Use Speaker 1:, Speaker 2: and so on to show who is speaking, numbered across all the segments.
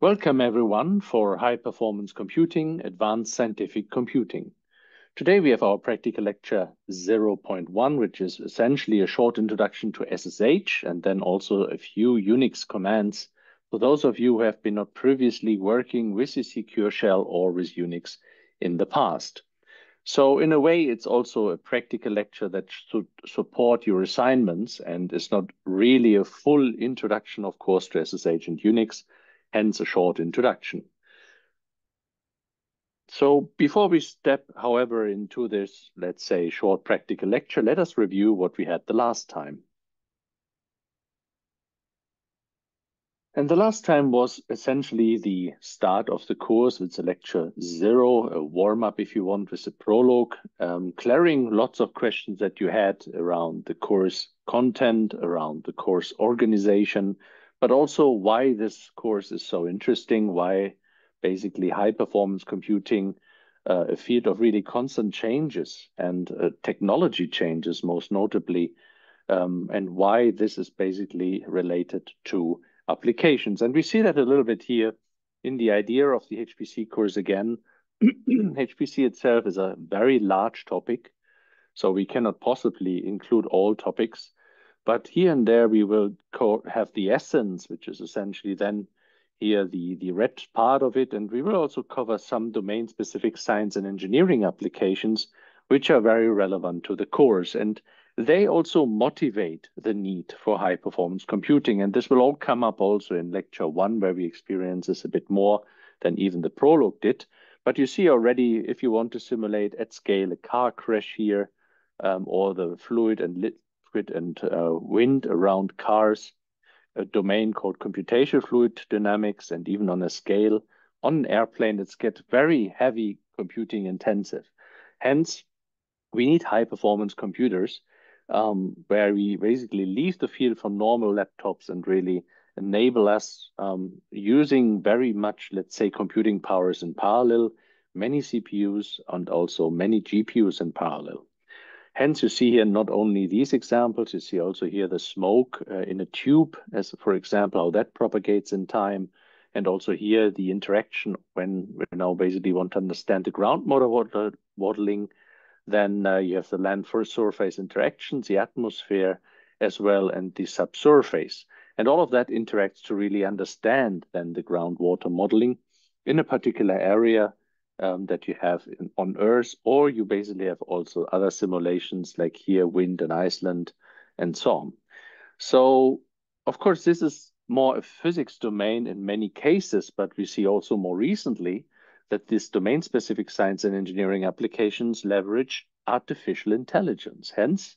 Speaker 1: Welcome everyone for High Performance Computing, Advanced Scientific Computing. Today we have our practical lecture 0.1, which is essentially a short introduction to SSH and then also a few Unix commands for those of you who have been not previously working with the secure shell or with Unix in the past. So in a way, it's also a practical lecture that should support your assignments and is not really a full introduction, of course, to SSH and Unix, hence a short introduction. So before we step, however, into this, let's say, short practical lecture, let us review what we had the last time. And the last time was essentially the start of the course. It's a lecture 0, a warm-up if you want, with a prologue, clearing lots of questions that you had around the course content, around the course organization, but also why this course is so interesting, why basically high-performance computing, a field of really constant changes and technology changes most notably, and why this is basically related to applications. And we see that a little bit here in the idea of the HPC course again. HPC itself is a very large topic, so we cannot possibly include all topics. But here and there we will have the essence, which is essentially then here the red part of it. And we will also cover some domain-specific science and engineering applications, which are very relevant to the course. And they also motivate the need for high-performance computing. And this will all come up also in lecture 1, where we experience this a bit more than even the prologue did. But you see already, if you want to simulate at scale a car crash here, or the fluid and liquid and wind around cars, a domain called computational fluid dynamics, and even on a scale on an airplane, it's get very heavy computing intensive. Hence, we need high-performance computers where we basically leave the field from normal laptops and really enable us using very much, let's say, computing powers in parallel, many CPUs and also many GPUs in parallel. Hence, you see here not only these examples, you see also here the smoke in a tube, as for example, how that propagates in time. And also here the interaction when we now basically want to understand the ground model modeling. Then you have the land surface interactions, the atmosphere as well, and the subsurface. And all of that interacts to really understand then the groundwater modeling in a particular area that you have on Earth, or you basically have also other simulations like here, wind in Iceland, and so on. So, of course, this is more a physics domain in many cases, but we see also more recently that this domain-specific science and engineering applications leverage artificial intelligence. Hence,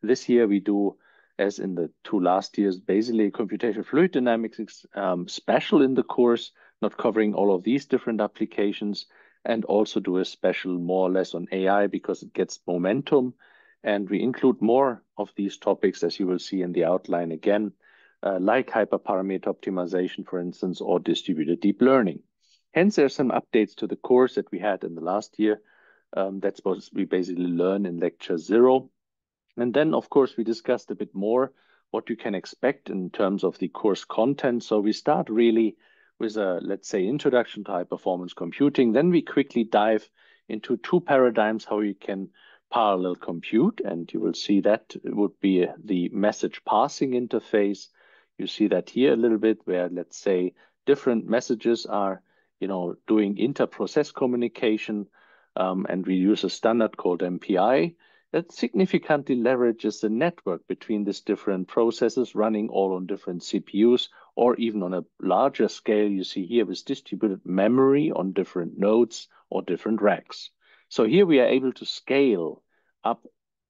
Speaker 1: this year we do, as in the 2 last years, basically computational fluid dynamics special in the course, not covering all of these different applications, and also do a special more or less on AI because it gets momentum. And we include more of these topics, as you will see in the outline again, like hyperparameter optimization, for instance, or distributed deep learning. Hence, there's some updates to the course that we had in the last year. That's what we basically learn in lecture 0. And then, of course, we discussed a bit more what you can expect in terms of the course content. So we start really with a, let's say, introduction to high-performance computing. Then we quickly dive into 2 paradigms, how you can parallel compute. And you will see that would be the message passing interface. You see that here a little bit where, let's say, different messages are, doing inter-process communication. And we use a standard called MPI that significantly leverages the network between these different processes running all on different CPUs, or even on a larger scale, you see here with distributed memory on different nodes or different racks. So here we are able to scale up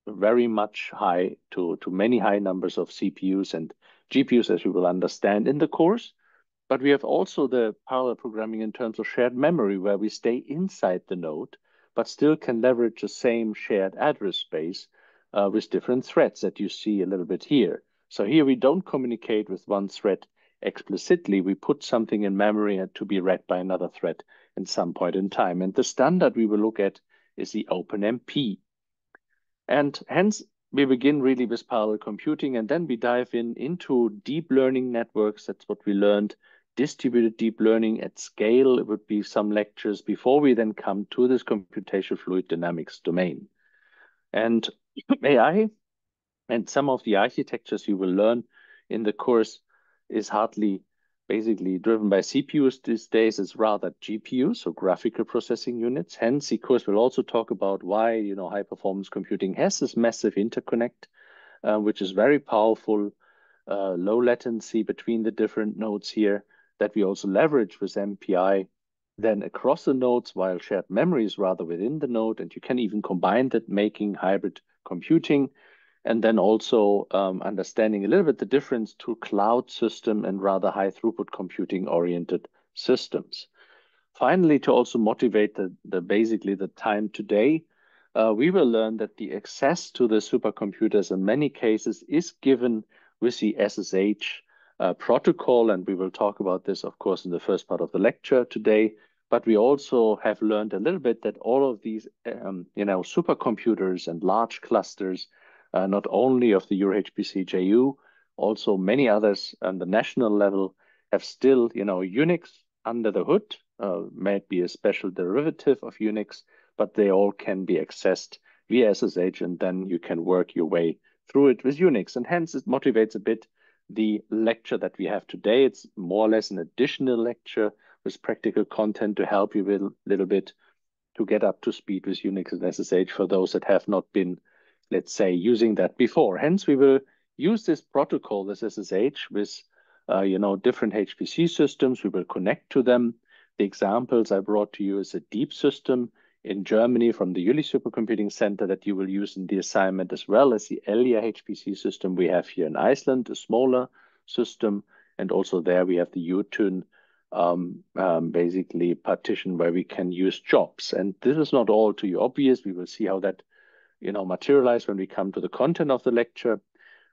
Speaker 1: very much high to many high numbers of CPUs and GPUs, as we will understand in the course. But we have also the parallel programming in terms of shared memory, where we stay inside the node, but still can leverage the same shared address space with different threads that you see a little bit here. So here we don't communicate with one thread explicitly. We put something in memory to be read by another thread at some point in time. And the standard we will look at is the OpenMP. And hence, we begin really with parallel computing, and then we dive into deep learning networks. That's what we learned. distributed deep learning at scale. It would be some lectures before we then come to this computational fluid dynamics domain. And AI and some of the architectures you will learn in the course is hardly basically driven by CPUs these days. It's rather GPUs, so graphical processing units. Hence, the course will also talk about why high performance computing has this massive interconnect, which is very powerful, low latency between the different nodes here that we also leverage with MPI. Then across the nodes, while shared memory is rather within the node, and you can even combine that, making hybrid computing. And then also understanding a little bit the difference to cloud system and rather high throughput computing oriented systems. Finally, to also motivate basically the time today, we will learn that the access to the supercomputers in many cases is given with the SSH protocol. And we will talk about this, of course, in the first part of the lecture today. But we also have learned a little bit that all of these, supercomputers and large clusters, not only of the EuroHPC JU, also many others on the national level have still, Unix under the hood, might be a special derivative of Unix, but they all can be accessed via SSH, and then you can work your way through it with Unix. And hence it motivates a bit the lecture that we have today. It's more or less an additional lecture with practical content to help you with a little bit to get up to speed with Unix and SSH for those that have not been, let's say, using that before. Hence, we will use this protocol, this SSH, with different HPC systems. We will connect to them. The examples I brought to you is a deep system in Germany from the Jülich Supercomputing Center that you will use in the assignment, as well as the Elia HPC system we have here in Iceland, a smaller system. And also there we have the Jotun basically partition where we can use jobs. And this is not all to you obvious. We will see how that materialize when we come to the content of the lecture.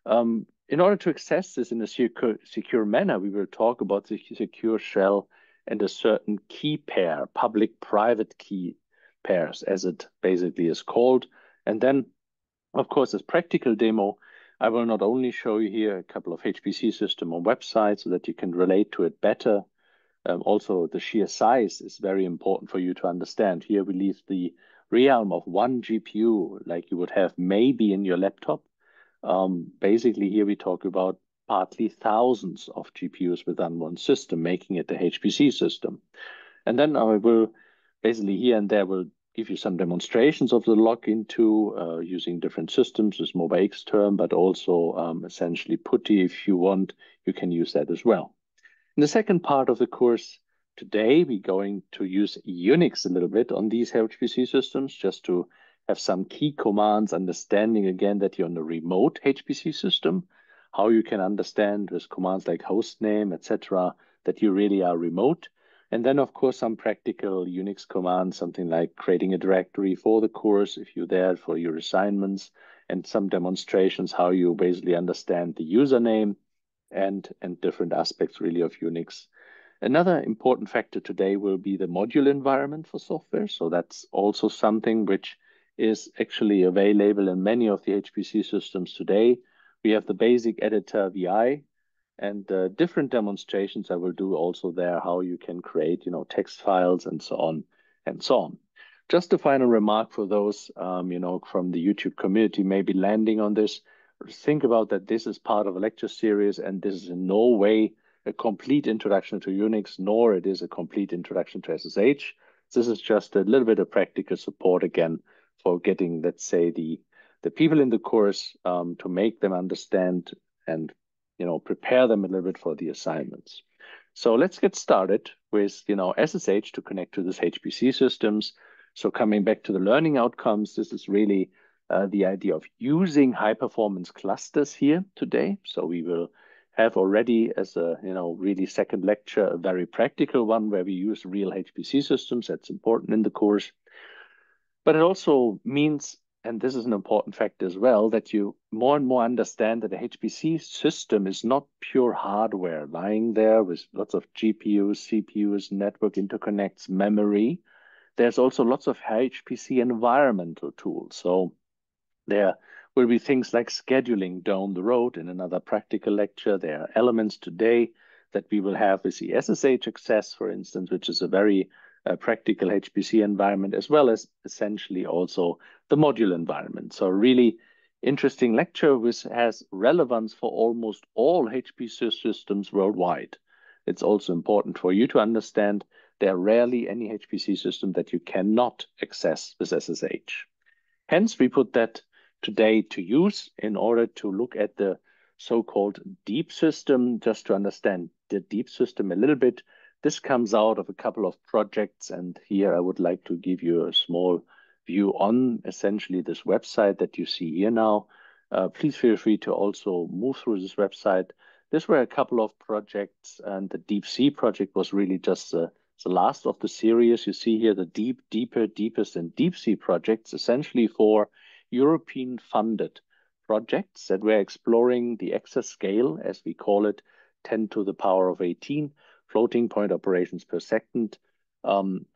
Speaker 1: In order to access this in a secure manner, we will talk about the secure shell and a certain key pair, public-private key pairs, as it basically is called. And then, of course, as practical demo, I will not only show you here a couple of HPC system on websites so that you can relate to it better. Also, the sheer size is very important for you to understand. Here we leave the realm of one GPU, like you would have maybe in your laptop. Basically, here we talk about partly thousands of GPUs within one system, making it a HPC system. And then I will basically here and there will give you some demonstrations of the log-into using different systems with MobiX term, but also essentially PuTTY if you want, you can use that as well. In the second part of the course today, we're going to use Unix a little bit on these HPC systems, just to have some key commands, understanding again that you're on a remote HPC system, how you can understand with commands like hostname, etc., that you really are remote. And then, of course, some practical Unix commands, something like creating a directory for the course if you're there for your assignments, and some demonstrations how you basically understand the username and different aspects really of Unix. Another important factor today will be the module environment for software. So that's also something which is actually available in many of the HPC systems today. We have the basic editor VI and different demonstrations I will do also there, how you can create, text files and so on and so on. Just a final remark for those, from the YouTube community maybe landing on this. Think about that this is part of a lecture series, and this is in no way a complete introduction to Unix, nor it is a complete introduction to SSH. This is just a little bit of practical support again for getting, let's say, the people in the course to make them understand and prepare them a little bit for the assignments. So let's get started with SSH to connect to this HPC systems. So coming back to the learning outcomes, this is really the idea of using high performance clusters here today. So we will have already as a really second lecture a very practical one where we use real HPC systems. That's important in the course. But it also means, and this is an important factor as well, that you more and more understand that a HPC system is not pure hardware lying there with lots of GPUs, CPUs, network interconnects, memory. There's also lots of HPC environmental tools. So there will be things like scheduling down the road in another practical lecture. There are elements today that we will have with the SSH access, for instance, which is a very practical HPC environment, as well as essentially also the module environment. So really interesting lecture which has relevance for almost all HPC systems worldwide. It's also important for you to understand there are rarely any HPC system that you cannot access with SSH. Hence, we put that today to use in order to look at the so-called deep system, just to understand the deep system a little bit. This comes out of a couple of projects, and here I would like to give you a small view on essentially this website that you see here now. Please feel free to also move through this website. These were a couple of projects, and the Deep Sea project was really just the last of the series. You see here the deep, deeper, deepest, and deep sea projects, essentially for European funded projects that were exploring the exascale, as we call it, 10 to the power of 18 floating point operations per second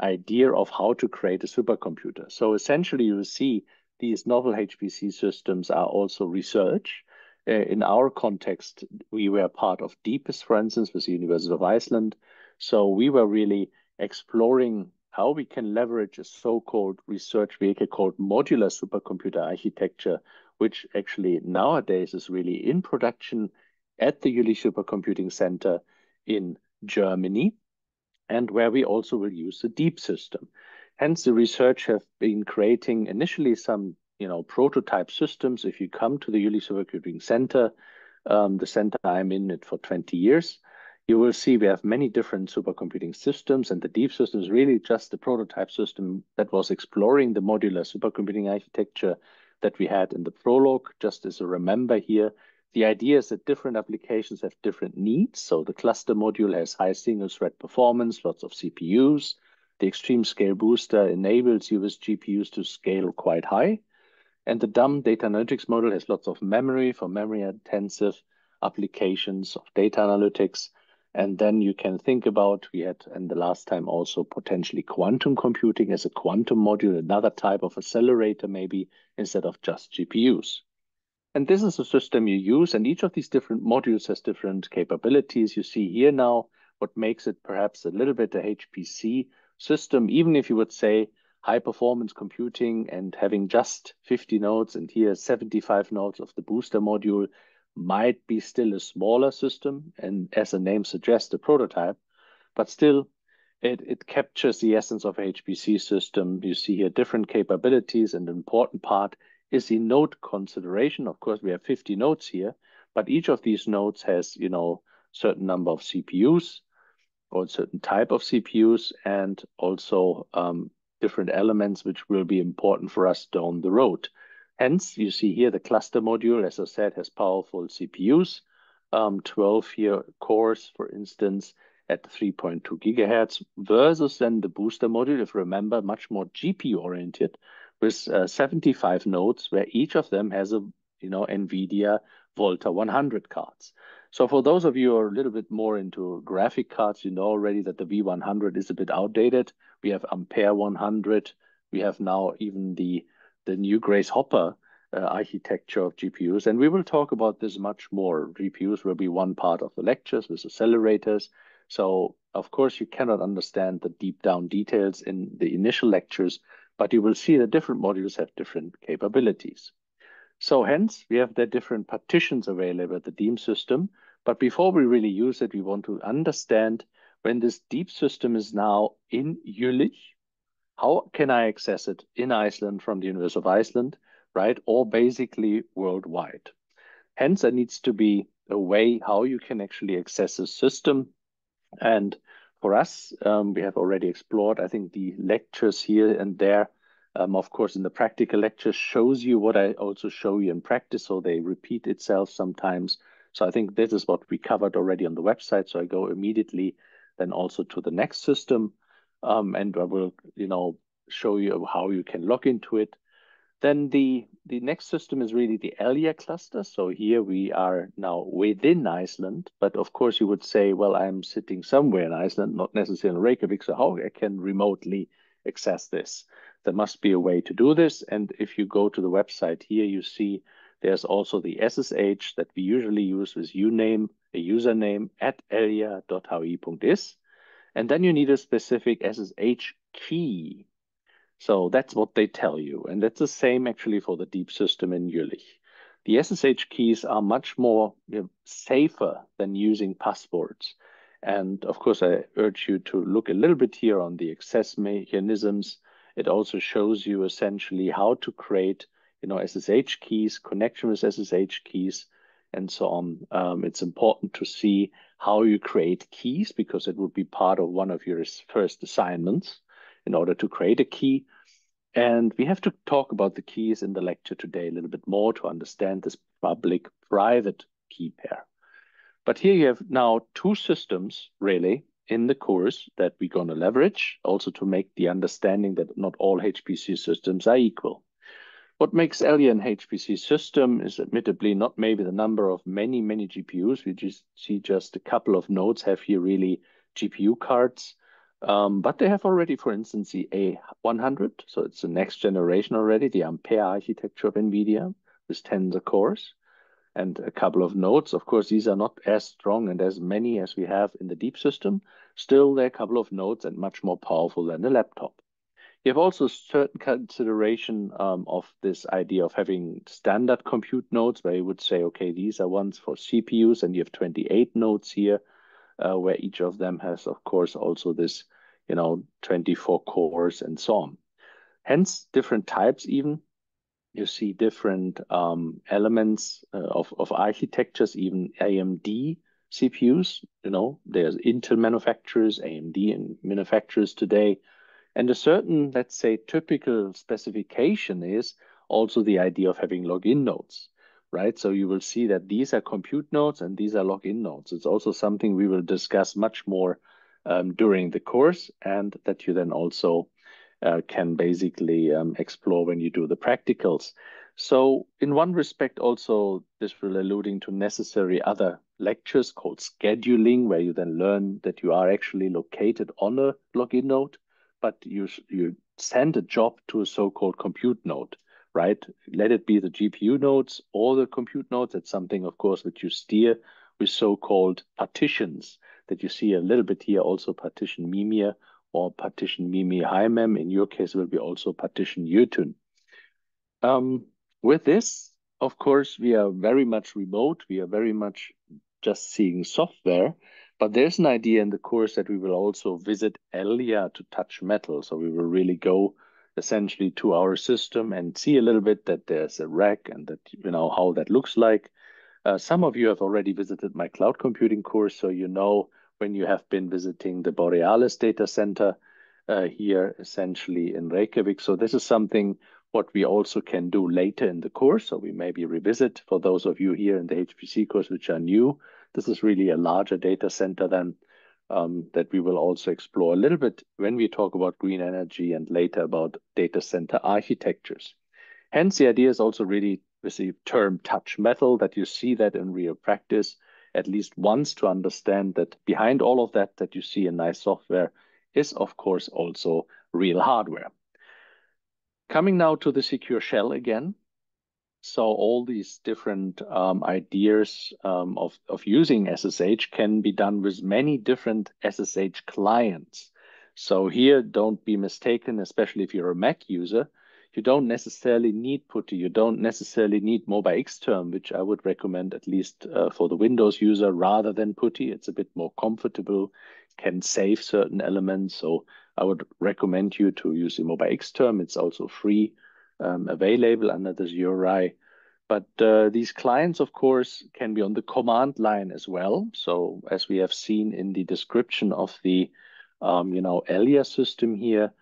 Speaker 1: idea of how to create a supercomputer. So essentially you see these novel HPC systems are also research. In our context, we were part of DEEPest, for instance, with the University of Iceland. So we were really exploring how we can leverage a so-called research vehicle called modular supercomputer architecture, which actually nowadays is really in production at the Jülich Supercomputing Center in Germany, and where we also will use the deep system. Hence, the research have been creating initially some prototype systems. If you come to the Jülich Supercomputing Center, the center I'm in it for 20 years, you will see we have many different supercomputing systems, and the deep system is really just the prototype system that was exploring the modular supercomputing architecture that we had in the prologue. Just as a remember here, the idea is that different applications have different needs. So the cluster module has high single thread performance, lots of CPUs. The extreme scale booster enables you with GPUs to scale quite high. And the dumb data analytics model has lots of memory for memory intensive applications of data analytics. And then you can think about, we had in the last time also potentially quantum computing as a quantum module, another type of accelerator maybe, instead of just GPUs. And this is a system you use, and each of these different modules has different capabilities. You see here now what makes it perhaps a little bit a HPC system, even if you would say high performance computing and having just 50 nodes and here 75 nodes of the booster module might be still a smaller system, and as the name suggests, a prototype, but still it captures the essence of a HPC system. You see here different capabilities, and the important part is the node consideration. Of course, we have 50 nodes here, but each of these nodes has, certain number of CPUs or a certain type of CPUs, and also different elements which will be important for us down the road. Hence, you see here the cluster module, as I said, has powerful CPUs, 12 here cores, for instance, at 3.2 gigahertz, versus then the booster module, if you remember, much more GPU oriented, with 75 nodes, where each of them has a NVIDIA Volta 100 cards. So for those of you who are a little bit more into graphic cards, you know already that the V100 is a bit outdated. We have Ampere 100. We have now even the new Grace Hopper architecture of GPUs. And we will talk about this much more. GPUs will be one part of the lectures with accelerators. So of course you cannot understand the deep down details in the initial lectures, but you will see that different modules have different capabilities. So hence, we have the different partitions available at the DEEM system. But before we really use it, we want to understand when this deep system is now in Jülich, how can I access it in Iceland from the University of Iceland, right? Or basically worldwide. Hence, there needs to be a way how you can actually access the system. And for us, we have already explored, I think, the lectures here and there. Of course, in the practical lectures shows you what I also show you in practice, so they repeat itself sometimes. So I think this is what we covered already on the website. So I go immediately then also to the next system, and I will, show you how you can log into it. Then the next system is really the Elia cluster. So here we are now within Iceland, but of course you would say, well, I'm sitting somewhere in Iceland, not necessarily in Reykjavik, so how I can remotely access this? There must be a way to do this. And if you go to the website here, you see there's also the SSH that we usually use with uname a username at elia.hi.is, and then you need a specific SSH key. So that's what they tell you. And that's the same actually for the deep system in Jülich. The SSH keys are much more safer than using passwords. And of course, I urge you to look a little bit here on the access mechanisms. It also shows you essentially how to create, SSH keys, connection with SSH keys, and so on. It's important to see how you create keys because it would be part of one of your first assignments in order to create a key. And we have to talk about the keys in the lecture today a little bit more to understand this public-private key pair. But here you have now two systems, really, in the course that we're going to leverage, also to make the understanding that not all HPC systems are equal. What makes Elia an HPC system is admittedly not maybe the number of many GPUs. We just see just a couple of nodes have here really GPU cards. But they have already, for instance, the A100. So it's the next generation already, the Ampere architecture of NVIDIA with tensor cores and a couple of nodes. Of course, these are not as strong and as many as we have in the deep system. Still, they're a couple of nodes and much more powerful than a laptop. You have also certain consideration of this idea of having standard compute nodes where you would say, okay, these are ones for CPUs, and you have 28 nodes here, where each of them has, of course, also this, 24 cores and so on. Hence, different types even. You see different elements of architectures, even AMD CPUs. There's Intel manufacturers, AMD and manufacturers today. And a certain, let's say, typical specification is also the idea of having login nodes, right? So you will see that these are compute nodes and these are login nodes. It's also something we will discuss much more during the course, and that you then also can basically explore when you do the practicals. So in one respect also, this will alluding to necessary other lectures called scheduling, where you then learn that you are actually located on a login node, but you send a job to a so-called compute node, right? Let it be the GPU nodes or the compute nodes. That's something, of course, which you steer with so-called partitions that you see a little bit here, also partition Mimir or partition Mimi HiMem. In your case, it will be also partition Jötun. With this, of course, we are very much remote. We are very much just seeing software, but there's an idea in the course that we will also visit Elia to touch metal. So we will really go essentially to our system and see a little bit that there's a rack and that, how that looks like. Some of you have already visited my cloud computing course, so you know when you have been visiting the Borealis data center here essentially in Reykjavik. So this is something what we also can do later in the course. So we maybe revisit for those of you here in the HPC course which are new. This is really a larger data center than that we will also explore a little bit when we talk about green energy and later about data center architectures. Hence, the idea is also really with the term touch metal that you see that in real practice at least once to understand that behind all of that that you see in nice software is, of course, also real hardware. Coming now to the secure shell again. So all these different ideas of using SSH can be done with many different SSH clients. So here, don't be mistaken, especially if you're a Mac user, you don't necessarily need PuTTY. You don't necessarily need MobiXterm, which I would recommend at least for the Windows user rather than PuTTY. It's a bit more comfortable, can save certain elements. So I would recommend you to use the MobiXterm. It's also free, available under the URI. But these clients, of course, can be on the command line as well. So as we have seen in the description of the, Elia system here,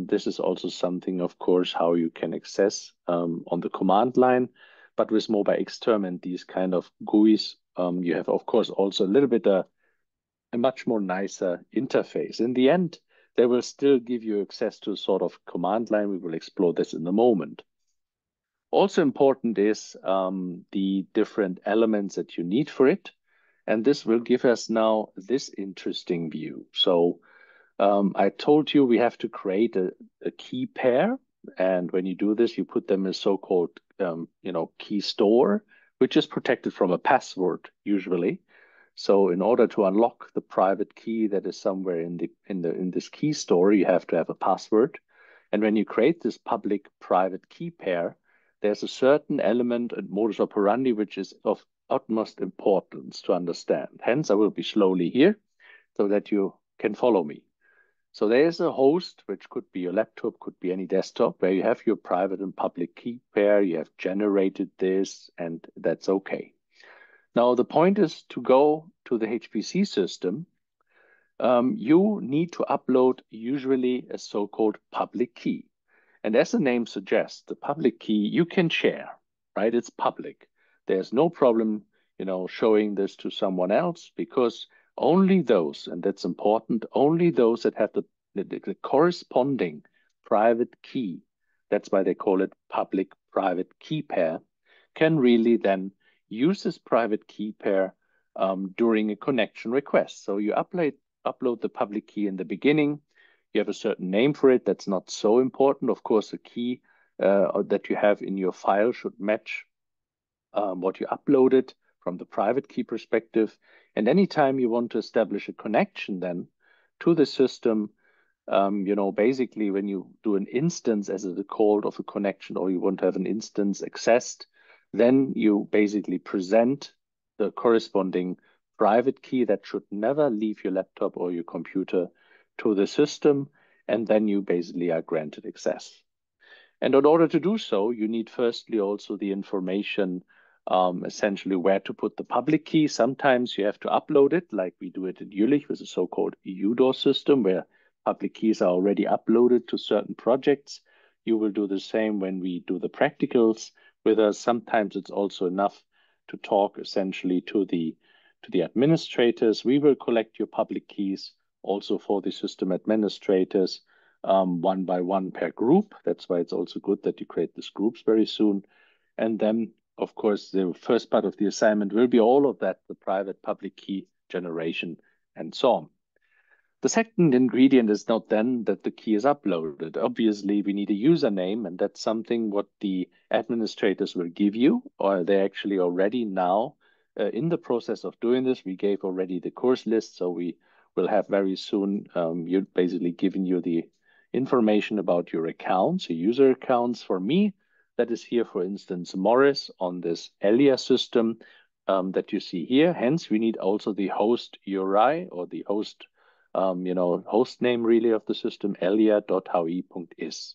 Speaker 1: this is also something, of course, how you can access on the command line. But with MobiXterm and these kind of GUIs, you have, of course, also a little bit a much more nicer interface. In the end, they will still give you access to a sort of command line. We will explore this in a moment. Also important is the different elements that you need for it. And this will give us now this interesting view. So I told you we have to create a key pair. And when you do this, you put them in a so-called, key store, which is protected from a password usually. So in order to unlock the private key that is somewhere in this key store, you have to have a password. And when you create this public private key pair, there's a certain element and modus operandi which is of utmost importance to understand. Hence, I will be slowly here so that you can follow me. So there's a host, which could be your laptop, could be any desktop, where you have your private and public key pair. You have generated this, and that's okay. Now, the point is to go to the HPC system. You need to upload usually a so-called public key. And as the name suggests, the public key you can share, right? It's public. There's no problem, showing this to someone else, because only those, and that's important, only those that have the corresponding private key, that's why they call it public-private key pair, can really then use this private key pair during a connection request. So you upload the public key in the beginning. You have a certain name for it. That's not so important. Of course, the key that you have in your file should match what you uploaded from the private key perspective. And anytime you want to establish a connection then to the system, basically when you do an instance as a called of a connection, or you want to have an instance accessed, then you basically present the corresponding private key that should never leave your laptop or your computer to the system, and then you basically are granted access. And in order to do so, you need firstly also the information, essentially where to put the public key. Sometimes you have to upload it, like we do it in Jülich with a so-called UDOS system, where public keys are already uploaded to certain projects. You will do the same when we do the practicals with us. Sometimes it's also enough to talk essentially to the administrators. We will collect your public keys also for the system administrators, one by one per group. That's why it's also good that you create these groups very soon. And then, of course, the first part of the assignment will be all of that, the private public key generation and so on. The second ingredient is not then that the key is uploaded. Obviously, we need a username, and that's something what the administrators will give you, or they're actually already now in the process of doing this. We gave already the course list, so we will have very soon, you're basically giving you the information about your accounts, your user accounts. For me, that is here, for instance, Morris on this Elia system that you see here. Hence, we need also the host URI or the host host name really of the system, elia.hui.is.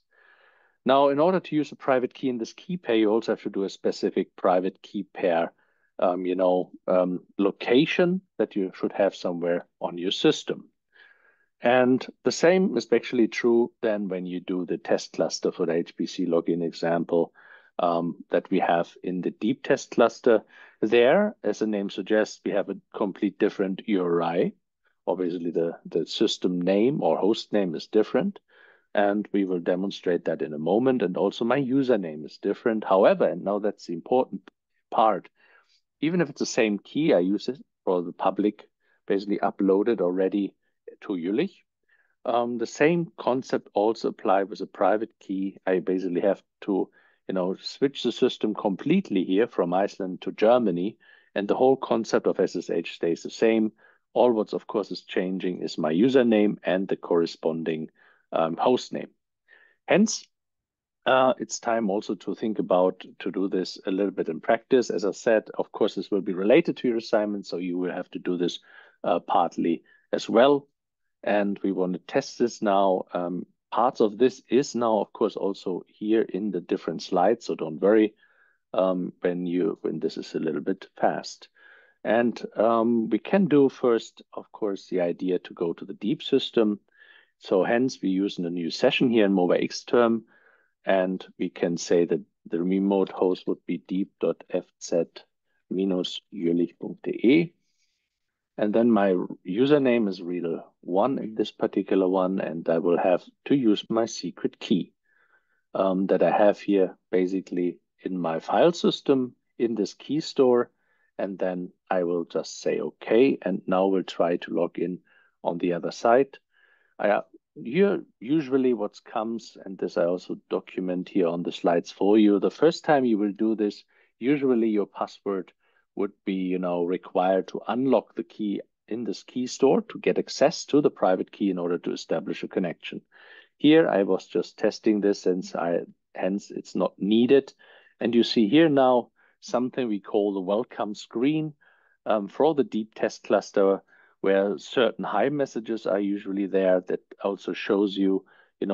Speaker 1: Now, in order to use a private key in this key pair, you also have to do a specific private key pair, location that you should have somewhere on your system. And the same is actually true then when you do the test cluster for the HPC login example that we have in the deep test cluster. There, as the name suggests, we have a complete different URI. Obviously, the system name or host name is different, and we will demonstrate that in a moment. And also my username is different. However, and now that's the important part, even if it's the same key, I use it for the public, basically uploaded already to Jülich. The same concept also apply with a private key. I basically have to, switch the system completely here from Iceland to Germany, and the whole concept of SSH stays the same. All what's of course is changing is my username and the corresponding host name. Hence, it's time also to think about to do this a little bit in practice. As I said, of course, this will be related to your assignment, so you will have to do this partly as well. And we want to test this now. Parts of this is now, of course, also here in the different slides, so don't worry when this is a little bit fast. And we can do first, of course, the idea to go to the deep system. So hence, we're using a new session here in MOBA Xterm, and we can say that the remote host would be deep.fz-jülich.de. And then my username is real1 in this particular one, and I will have to use my secret key that I have here basically in my file system in this key store. And then I will just say okay, and now we'll try to log in on the other side. Here, usually what comes, and this I also document here on the slides for you, the first time you will do this, usually your password would be, required to unlock the key in this key store to get access to the private key in order to establish a connection. Here, I was just testing this hence it's not needed. And you see here now something we call the welcome screen for the deep test cluster, where certain high messages are usually there that also shows you,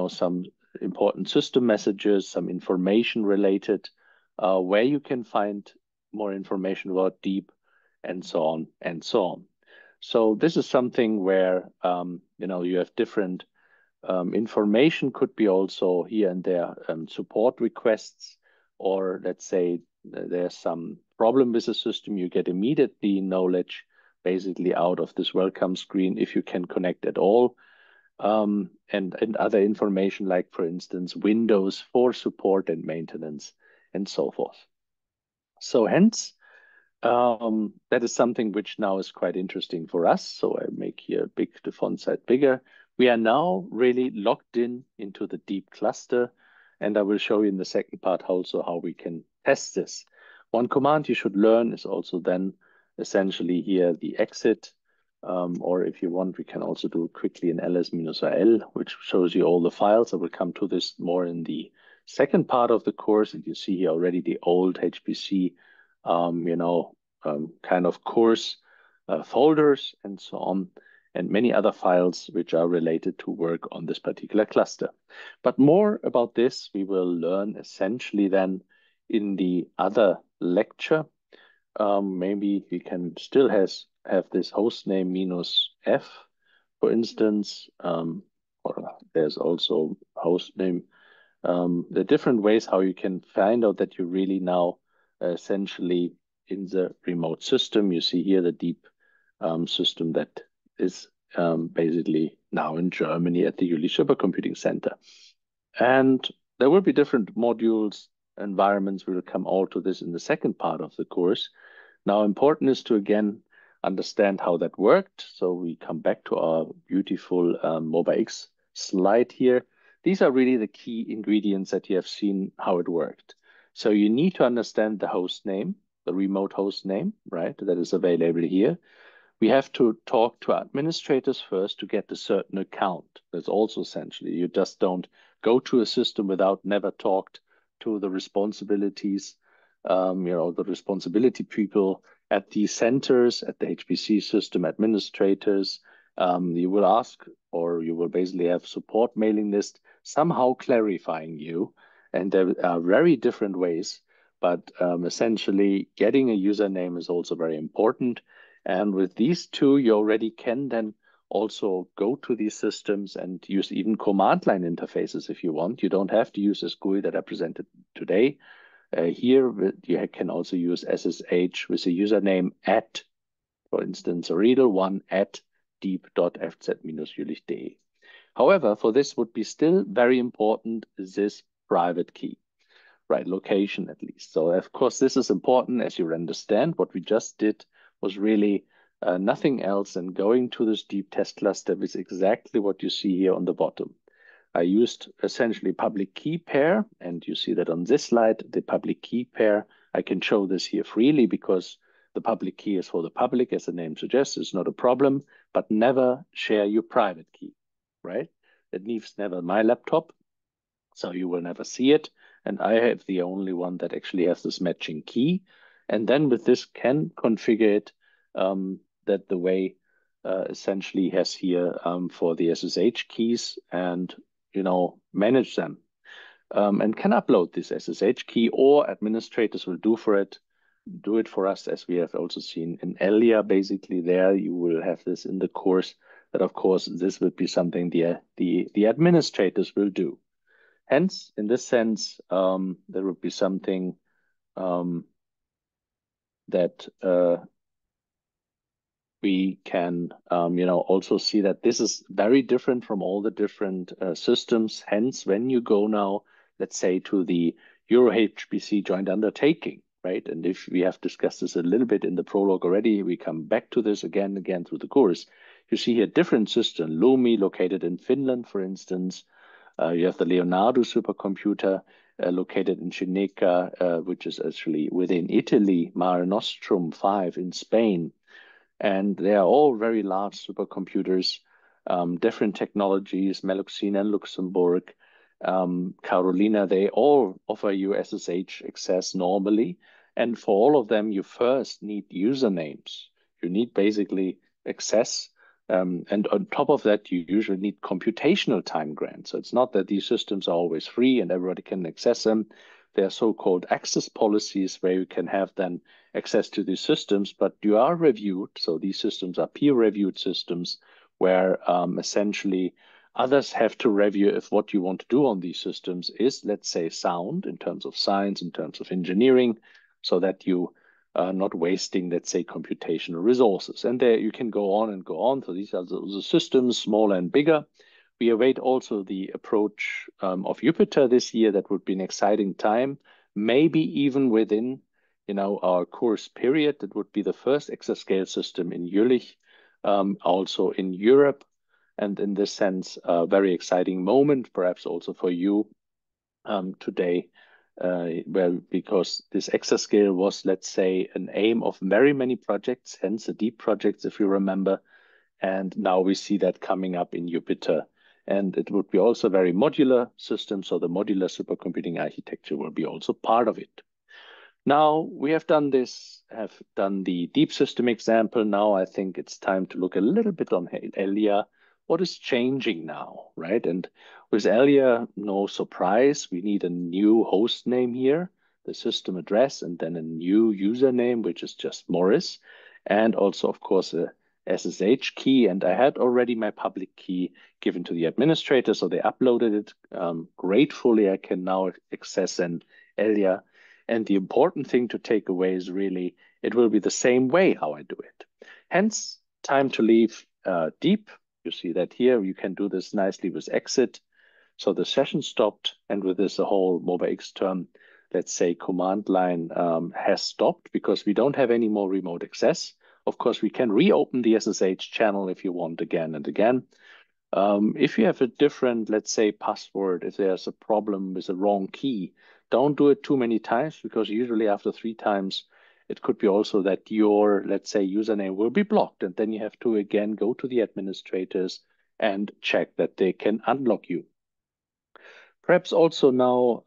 Speaker 1: some important system messages, some information related, where you can find more information about deep, and so on and so on. So this is something where, you have different information could be also here and there support requests, or let's say there's some problem with the system, you get immediately knowledge basically out of this welcome screen if you can connect at all. And other information like, for instance, windows for support and maintenance and so forth. So hence, that is something which now is quite interesting for us. So I make here the font size bigger. We are now really locked into the deep cluster, and I will show you in the second part also how we can test this. One command you should learn is also then essentially here the exit, or if you want, we can also do quickly an ls-l, which shows you all the files. I will come to this more in the second part of the course, and you see here already the old HPC kind of course folders and so on, and many other files which are related to work on this particular cluster. But more about this we will learn essentially then in the other lecture. Maybe we can still have this hostname -f, for instance, or there's also hostname. There are different ways how you can find out that you really now essentially in the remote system. You see here the deep system that is basically now in Germany at the Jülich Supercomputing Center. And there will be different modules, environments. We will come all to this in the second part of the course. Now, important is to, again, understand how that worked. So we come back to our beautiful MobaX slide here. These are really the key ingredients that you have seen how it worked. So you need to understand the host name, the remote host name, right? That is available here. We have to talk to administrators first to get a certain account. That's also essentially, you just don't go to a system without never talked to the responsibilities, the responsibility people at the centers, at the HPC system administrators. You will ask, or you will basically have support mailing list somehow clarifying you. And there are very different ways, but essentially getting a username is also very important. And with these two, you already can then also go to these systems and use even command line interfaces if you want. You don't have to use this GUI that I presented today. Here, you can also use SSH with a username at, for instance, Riedel1 at deep.fz-jülich.de. However, for this would be still very important this private key, right? Location at least. So of course, this is important, as you understand. What we just did was really nothing else than going to this deep test cluster with exactly what you see here on the bottom. I used essentially public key pair, and you see that on this slide, the public key pair. I can show this here freely because the public key is for the public, as the name suggests. It's not a problem, but never share your private key, right? It leaves never my laptop, so you will never see it. And I have the only one that actually has this matching key. And then with this can configure it that the way essentially has here for the SSH keys and manage them and can upload this SSH key, or administrators will do it for us, as we have also seen in Elia. Basically, there you will have this in the course. That of course this would be something the administrators will do. Hence, in this sense, there would be something that we can, also see that this is very different from all the different systems. Hence, when you go now, let's say to the EuroHPC joint undertaking, right? And if we have discussed this a little bit in the prologue already, we come back to this again through the course. You see here different systems, Lumi located in Finland, for instance. You have the Leonardo supercomputer, located in Cineca, which is actually within Italy, Mare Nostrum 5 in Spain. And they are all very large supercomputers, different technologies, Meluxina and Luxembourg, Carolina, they all offer you SSH access normally. And for all of them, you first need usernames. You need basically access. And on top of that, you usually need computational time grants. So it's not that these systems are always free and everybody can access them. There are so-called access policies where you can have then access to these systems, but you are reviewed. So these systems are peer-reviewed systems where essentially others have to review if what you want to do on these systems is, let's say, sound in terms of science, in terms of engineering, so that you are not wasting, let's say, computational resources. And there you can go on and go on. So these are the systems, smaller and bigger. We await also the approach of Jupiter this year. That would be an exciting time, maybe even within our course period. That would be the first exascale system in Jülich, also in Europe. And in this sense, a very exciting moment, perhaps also for you today, because this exascale was, let's say, an aim of very many projects, hence the deep projects, if you remember. And now we see that coming up in Jupiter. And it would be also a very modular system, so the modular supercomputing architecture will be also part of it. Now we have done the deep system example. Now I think it's time to look a little bit on Elia. What is changing now, right? And with Elia, no surprise, we need a new host name here, the system address, and then a new username, which is just Morris, and also, of course, a SSH key. And I had already my public key given to the administrator, so they uploaded it. Gratefully, I can now access an Elia. And the important thing to take away is really, it will be the same way how I do it. Hence, time to leave deep. You see that here, you can do this nicely with exit. So the session stopped, and with this, the whole MobiX term, let's say, command line has stopped because we don't have any more remote access. Of course, we can reopen the SSH channel if you want again and again. If you have a different, let's say, password, if there's a problem with the wrong key, don't do it too many times, because usually after 3 times, it could be also that your, let's say, username will be blocked. And then you have to again go to the administrators and check that they can unlock you. Perhaps also now,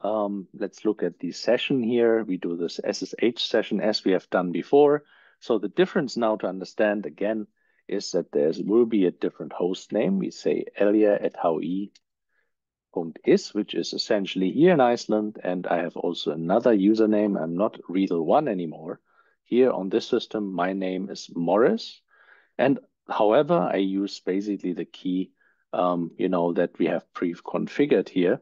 Speaker 1: let's look at the session here. We do this SSH session as we have done before. So the difference now to understand again is that there will be a different host name. We say elia@hui.is, which is essentially here in Iceland. And I have also another username. I'm not Riedel1 anymore. Here on this system, my name is Morris. And however, I use basically the key, that we have pre-configured here,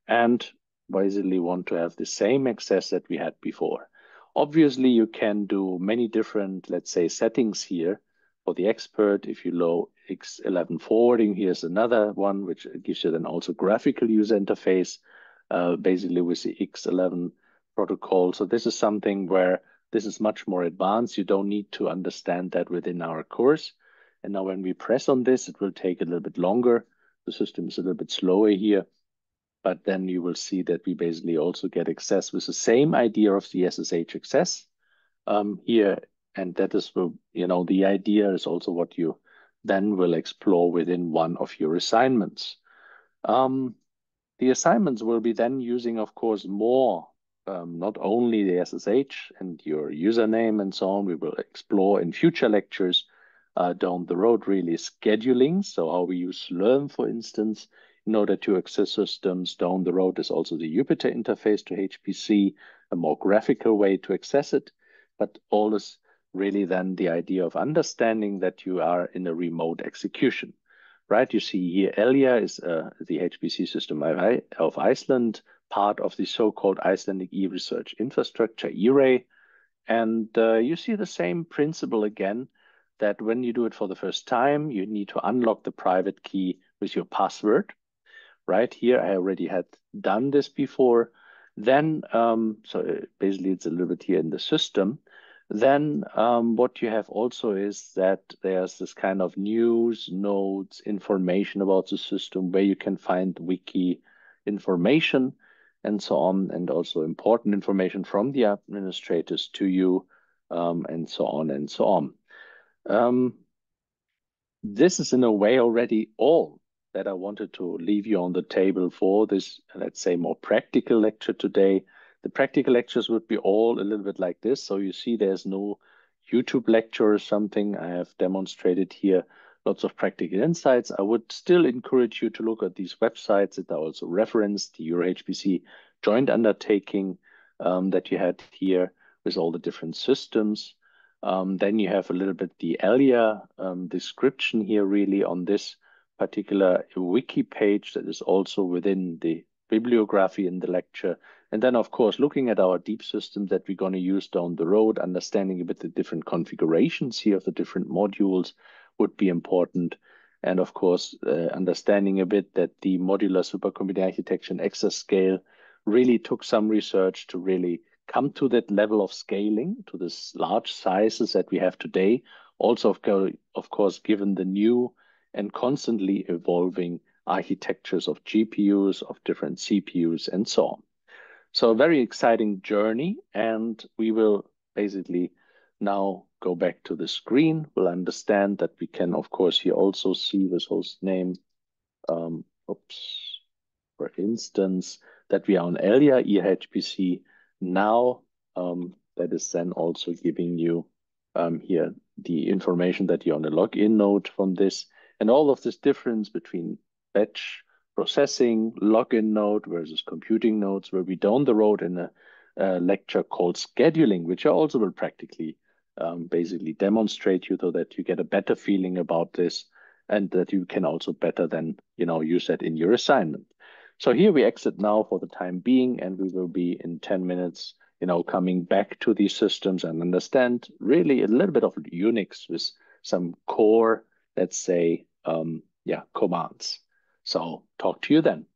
Speaker 1: and basically want to have the same access that we had before. Obviously, you can do many different, let's say, settings here. For the expert, if you load X11 forwarding, here's another one, which gives you then also graphical user interface, basically with the X11 protocol. So this is something where this is much more advanced. You don't need to understand that within our course. And now when we press on this, it will take a little bit longer. The system is a little bit slower here. But then you will see that we basically also get access with the same idea of the SSH access here. And that is, the idea is also what you then will explore within one of your assignments. The assignments will be then using, of course, more, not only the SSH and your username and so on. We will explore in future lectures down the road, really scheduling. So how we use Slurm, for instance, in order to access systems. Down the road is also the Jupyter interface to HPC, a more graphical way to access it, but all is really then the idea of understanding that you are in a remote execution, right? You see here, Elia is the HPC system of Iceland, part of the so-called Icelandic e-research infrastructure, E-Ray. And you see the same principle again, that when you do it for the first time, you need to unlock the private key with your password. Right here, I already had done this before. Then, so basically it's a little bit here in the system. Then what you have also is that there's this kind of news, notes, information about the system where you can find wiki information. and so on, and also important information from the administrators to you, and so on and so on. This is in a way already all that I wanted to leave you on the table for this, let's say, more practical lecture today. The practical lectures would be all a little bit like this. So you see there's no YouTube lecture or something. I have demonstrated here lots of practical insights. I would still encourage you to look at these websites that are also referenced, the EuroHPC joint undertaking that you had here with all the different systems. Then you have a little bit the earlier description here really on this particular wiki page that is also within the bibliography in the lecture. And then, of course, looking at our deep systems that we're going to use down the road, understanding a bit the different configurations here of the different modules would be important. And of course, understanding a bit that the modular supercomputing architecture and exascale really took some research to really come to that level of scaling, to this large sizes that we have today. Also, of course, given the new and constantly evolving architectures of GPUs, of different CPUs, and so on. So a very exciting journey, and we will basically now go back to the screen. We'll understand that we can, of course, here also see this host name. For instance, that we are on earlier EuroHPC now. That is then also giving you here the information that you're on a login node from this, and all of this difference between batch processing, login node versus computing nodes, where we down the road in a lecture called scheduling, which I also will practically basically demonstrate you so that you get a better feeling about this and that you can also better then, use that in your assignment. So here we exit now for the time being, and we will be in 10 minutes, coming back to these systems and understand really a little bit of Unix with some core, let's say, commands. So talk to you then.